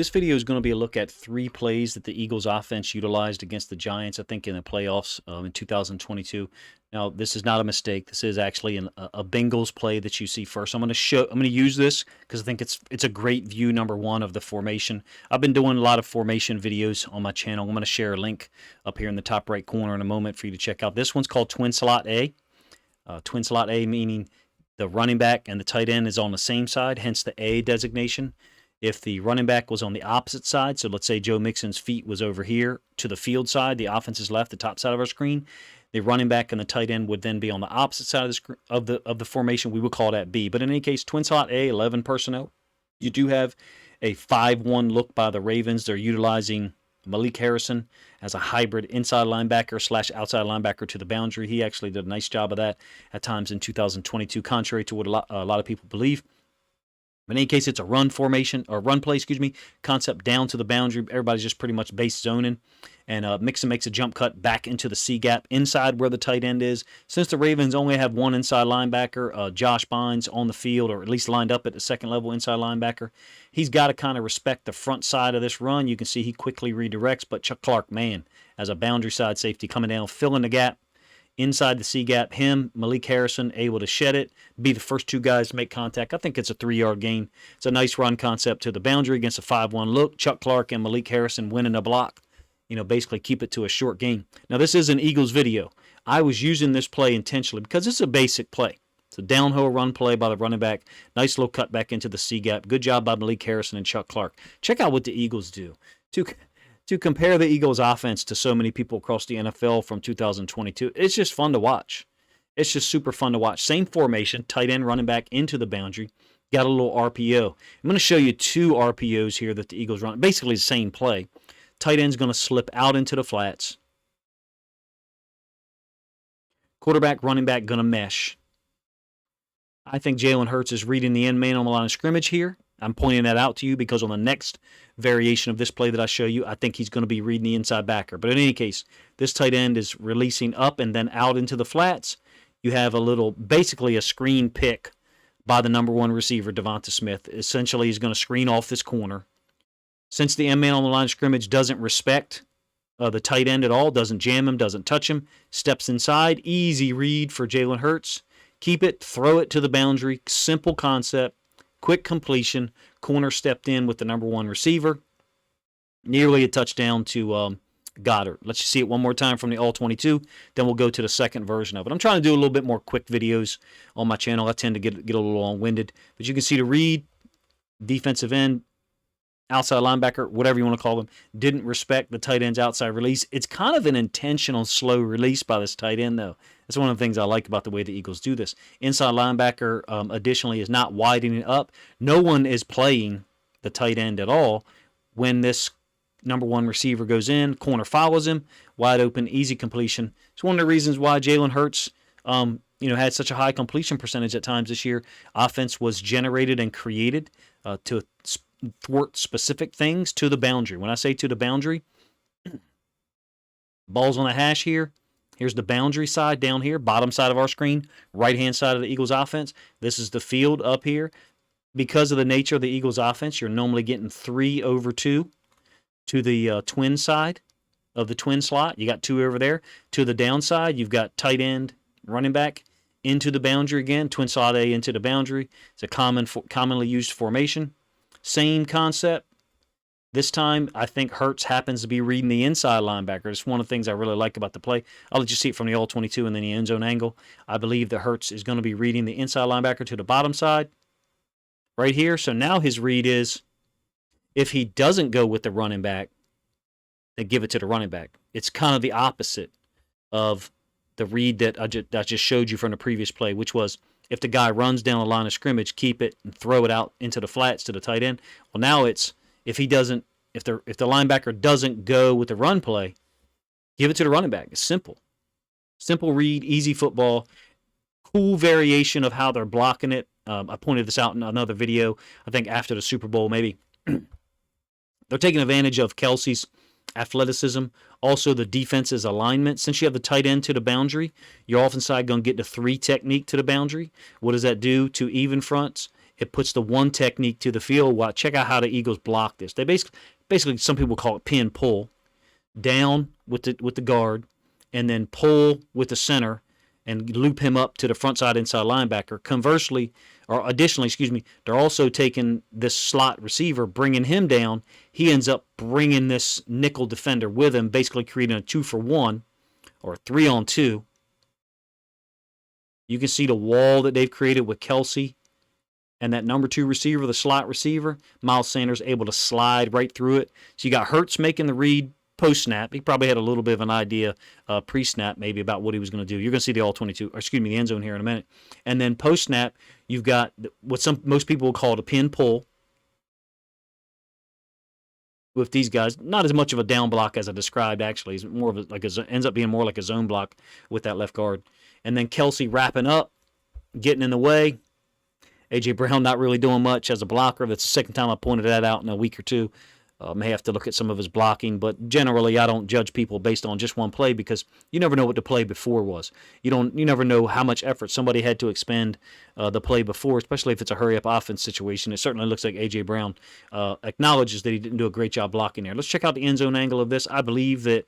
This video is going to be a look at 3 plays that the Eagles offense utilized against the Giants, I think, in the playoffs in 2022. Now, this is not a mistake. This is actually a Bengals play that you see first. I'm going to use this because I think it's a great view, number one, of the formation. I've been doing a lot of formation videos on my channel. I'm going to share a link up here in the top right corner in a moment for you to check out. This one's called Twin Slot A. Twin Slot A meaning the running back and the tight end is on the same side, hence the A designation. If the running back was on the opposite side, so let's say Joe Mixon's feet was over here to the field side, the offense is left, the top side of our screen, the running back and the tight end would then be on the opposite side of the formation. We would call that B. But in any case, twin slot A, 11 personnel. You do have a 5-1 look by the Ravens. They're utilizing Malik Harrison as a hybrid inside linebacker / outside linebacker to the boundary. He actually did a nice job of that at times in 2022, contrary to what a lot of people believe. In any case, it's a run formation, or run play, concept down to the boundary. Everybody's just pretty much base zoning. And Mixon makes a jump cut back into the C gap inside where the tight end is. Since the Ravens only have one inside linebacker, Josh Bynes on the field, or at least lined up at the second level inside linebacker, he's got to kind of respect the front side of this run. You can see he quickly redirects, but Chuck Clark, man, as a boundary side safety coming down, filling the gap. Inside the C-gap, him, Malik Harrison, able to shed it, be the first two guys to make contact. I think it's a 3-yard gain. It's a nice run concept to the boundary against a 5-1 look. Chuck Clark and Malik Harrison winning a block. Basically keep it to a short gain. Now, this is an Eagles video. I was using this play intentionally because it's a basic play. It's a downhill run play by the running back. Nice little cut back into the C-gap. Good job by Malik Harrison and Chuck Clark. Check out what the Eagles do. To compare the Eagles offense to so many people across the NFL from 2022, it's just fun to watch. It's just super fun to watch. Same formation, tight end running back into the boundary. Got a little RPO. I'm going to show you 2 RPOs here that the Eagles run. Basically the same play. Tight end's going to slip out into the flats. Quarterback, running back going to mesh. I think Jalen Hurts is reading the end man on the line of scrimmage here. I'm pointing that out to you because on the next variation of this play that I show you, I think he's going to be reading the inside backer. But in any case, this tight end is releasing up and then out into the flats. You have basically a screen pick by the number 1 receiver, Devonta Smith. Essentially, he's going to screen off this corner. Since the end man on the line of scrimmage doesn't respect the tight end at all, doesn't jam him, doesn't touch him, steps inside, easy read for Jalen Hurts. Keep it, throw it to the boundary, simple concept. Quick completion, corner stepped in with the number 1 receiver. Nearly a touchdown to Goddard. Let's just see it one more time from the All-22. Then we'll go to the second version of it. I'm trying to do a little bit more quick videos on my channel. I tend to get a little long-winded. But you can see the read, defensive end, outside linebacker, whatever you want to call them, didn't respect the tight end's outside release. It's kind of an intentional slow release by this tight end, though. That's one of the things I like about the way the Eagles do this. Inside linebacker, additionally, is not widening up. No one is playing the tight end at all when this number 1 receiver goes in. Corner follows him. Wide open, easy completion. It's one of the reasons why Jalen Hurts had such a high completion percentage at times this year. Offense was generated and created to thwart specific things to the boundary. When I say to the boundary, ball's on the hash here. Here's the boundary side down here, bottom side of our screen, right-hand side of the Eagles offense. This is the field up here. Because of the nature of the Eagles offense, you're normally getting 3/2 to the twin side of the twin slot. You got 2 over there. To the downside, you've got tight end, running back, into the boundary again, twin slot A into the boundary. It's a commonly used formation. Same concept. This time, I think Hurts happens to be reading the inside linebacker. It's one of the things I really like about the play. I'll let you see it from the All-22 and then the end zone angle. I believe that Hurts is going to be reading the inside linebacker to the bottom side right here. So now his read is, if he doesn't go with the running back, then give it to the running back. It's kind of the opposite of the read that I just showed you from the previous play, which was if the guy runs down the line of scrimmage, keep it and throw it out into the flats to the tight end. Well, now it's if the linebacker doesn't go with the run play, give it to the running back. It's simple. Simple read, easy football, cool variation of how they're blocking it. I pointed this out in another video, I think after the Super Bowl maybe. They're taking advantage of Kelsey's athleticism, also the defense's alignment. Since you have the tight end to the boundary, your offense side going to get the 3 technique to the boundary. What does that do to even fronts? It puts the one technique to the field. Well, check out how the Eagles block this. They basically some people call it pin pull, down with the guard, and then pull with the center and loop him up to the front side inside linebacker. Conversely, or additionally, they're also taking this slot receiver, bringing him down. He ends up bringing this nickel defender with him, basically creating a 2-for-1 or 3-on-2. You can see the wall that they've created with Kelce and that number 2 receiver, the slot receiver. Miles Sanders able to slide right through it. So you got Hurts making the read post-snap. He probably had a little bit of an idea pre-snap maybe about what he was going to do. You're going to see the the end zone here in a minute. And then post-snap, you've got what most people will call the pin pull with these guys. Not as much of a down block as I described, actually. It's more of ends up being more like a zone block with that left guard. And then Kelce wrapping up, getting in the way. A.J. Brown not really doing much as a blocker. That's the second time I pointed that out in a week or two. May have to look at some of his blocking, but generally I don't judge people based on just one play because you never know what the play before was. You never know how much effort somebody had to expend the play before, especially if it's a hurry-up offense situation. It certainly looks like A.J. Brown acknowledges that he didn't do a great job blocking there. Let's check out the end zone angle of this. I believe that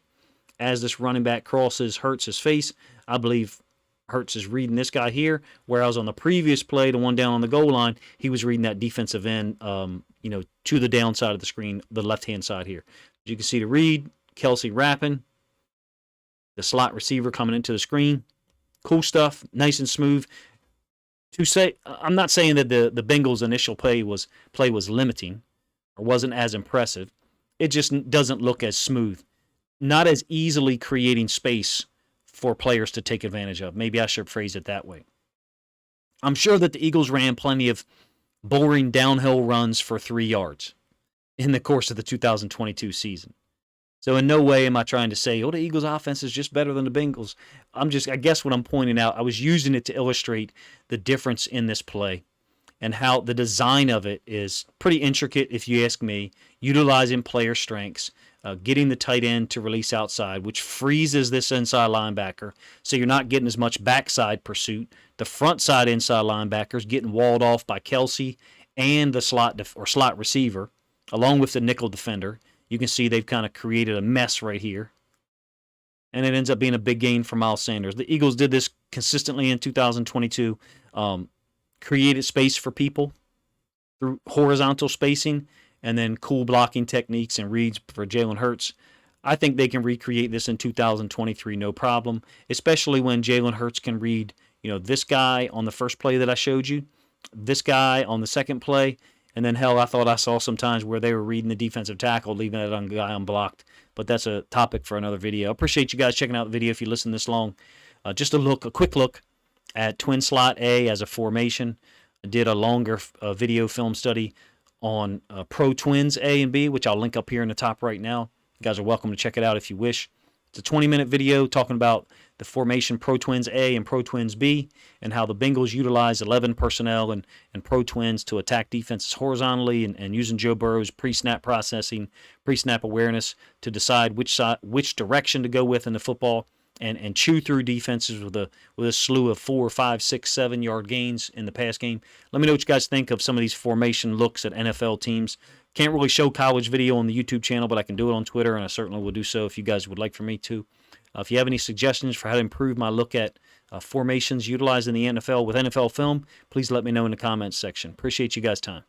as this running back crosses Hurts' face, I believe Hurts is reading this guy here, whereas on the previous play, the one down on the goal line, he was reading that defensive end, to the downside of the screen, the left-hand side here. You can see the read, Kelce wrapping, the slot receiver coming into the screen. Cool stuff, nice and smooth. I'm not saying that the Bengals' initial play was limiting or wasn't as impressive. It just doesn't look as smooth. Not as easily creating space for players to take advantage of. Maybe I should phrase it that way. I'm sure that the Eagles ran plenty of boring downhill runs for 3 yards in the course of the 2022 season. So in no way am I trying to say, the Eagles' offense is just better than the Bengals. I guess what I'm pointing out, I was using it to illustrate the difference in this play and how the design of it is pretty intricate, if you ask me, utilizing player strengths, getting the tight end to release outside, which freezes this inside linebacker, so you're not getting as much backside pursuit. The front side inside linebackers getting walled off by Kelce and the slot receiver, along with the nickel defender. You can see they've kind of created a mess right here. And it ends up being a big gain for Miles Sanders. The Eagles did this consistently in 2022, created space for people through horizontal spacing, and then cool blocking techniques and reads for Jalen Hurts. I think they can recreate this in 2023, no problem, especially when Jalen Hurts can read, this guy on the first play that I showed you, this guy on the second play, and then I thought I saw some times where they were reading the defensive tackle, leaving that guy unblocked. But that's a topic for another video. I appreciate you guys checking out the video if you listen this long. Just a quick look at twin slot A as a formation. I did a longer video film study on Pro Twins A and B, which I'll link up here in the top right now. You guys are welcome to check it out if you wish. It's a 20-minute video talking about the formation Pro Twins A and Pro Twins B and how the Bengals utilize 11 personnel and Pro Twins to attack defenses horizontally and using Joe Burrow's pre-snap processing, pre-snap awareness to decide which direction to go with in the football and chew through defenses with a slew of 4, 5, 6, 7 yard gains in the pass game. Let me know what you guys think of some of these formation looks at NFL teams. Can't really show college video on the YouTube channel, but I can do it on Twitter, and I certainly will do so if you guys would like for me to. If you have any suggestions for how to improve my look at formations utilized in the NFL with NFL film, please let me know in the comments section. Appreciate you guys' time.